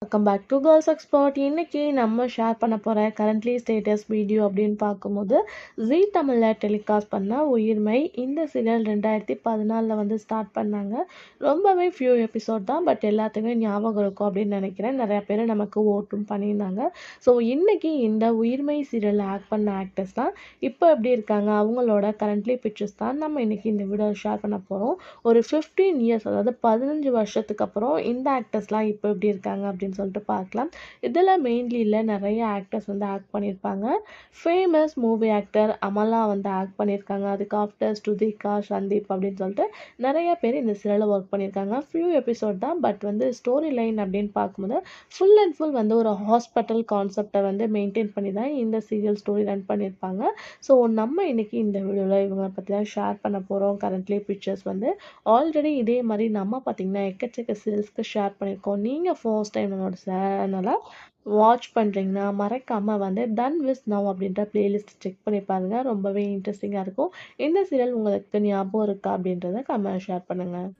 Welcome back to girls expert. இன்னைக்கு நம்ம share பண்ண போகிற கரண்ட்லி ஸ்டேட்டஸ் வீடியோ அப்படின்னு பார்க்கும்போது ஜீ தமிழில் டெலிகாஸ்ட் பண்ண உயிர்மை இந்த சீரியல் 2014 வந்து ஸ்டார்ட் பண்ணாங்க. ரொம்பவே ஃபியூ எபிசோட் தான், பட் எல்லாத்துக்குமே ஞாபகம் இருக்கும் அப்படின்னு நினைக்கிறேன். நிறையா பேர் நமக்கு ஓட்டும் பண்ணியிருந்தாங்க. ஸோ இன்னைக்கு இந்த உயிர்மை சீரியலில் ஆக்ட் பண்ண ஆக்டர்ஸ்லாம் இப்போ எப்படி இருக்காங்க, அவங்களோட கரண்ட்லி பிக்சர்ஸ் தான் நம்ம இன்னைக்கு இந்த வீடியோ ஷேர் பண்ண போகிறோம். ஒரு 15 இயர்ஸ், அதாவது 15 வருஷத்துக்கு அப்புறம் இந்த ஆக்டர்ஸ்லாம் இப்போ எப்படி இருக்காங்க அப்படின்னு சொல்லிட்டு பார்க்கலாம். இதில் மெயின்லியில் நிறைய ஆக்டர்ஸ் வந்து ஆக்ட் பண்ணியிருப்பாங்க. ஃபேமஸ் மூவி ஆக்டர் அமலா வந்து ஆக்ட் பண்ணியிருக்காங்க. அதுக்கு ஆஃப்டர் ஸ்ருதிகா, சந்தீப் அப்படின்னு சொல்லிட்டு நிறைய பேர் இந்த சீரியலில் ஒர்க் பண்ணியிருக்காங்க. ஃபியூ எபிசோட் தான், பட் வந்து ஸ்டோரி லைன் அப்படின்னு பார்க்கும்போது ஃபுல் அண்ட் ஃபுல் வந்து ஒரு ஹாஸ்பிட்டல் கான்செப்டை வந்து மெயின்டைன் பண்ணி தான் இந்த சீரியல் ஸ்டோரி ரன் பண்ணியிருப்பாங்க. ஸோ நம்ம இன்னைக்கு இந்த வீடியோவில் இவங்களை பற்றி தான் ஷேர் பண்ண போகிறோம். கரண்ட்லி பிக்சர்ஸ் வந்து ஆல்ரெடி இதே மாதிரி நம்ம பார்த்தீங்கன்னா எக்கச்சக்க சீரியல்ஸ்க்கு ஷேர் பண்ணியிருக்கோம். நீங்கள் ஃபர்ஸ்ட் டைம் நம்மளோட சேனலை வாட்ச் பண்ணுறீங்கன்னா மறக்காமல் வந்து டன் விஸ் நவ் அப்படின்ற பிளேலிஸ்ட் செக் பண்ணி பாருங்க. ரொம்பவே இன்ட்ரெஸ்டிங்காக இருக்கும். இந்த சீரியல் உங்களுக்கு ஞாபகம் இருக்கா அப்படின்றத கமெண்ட் ஷேர் பண்ணுங்கள்.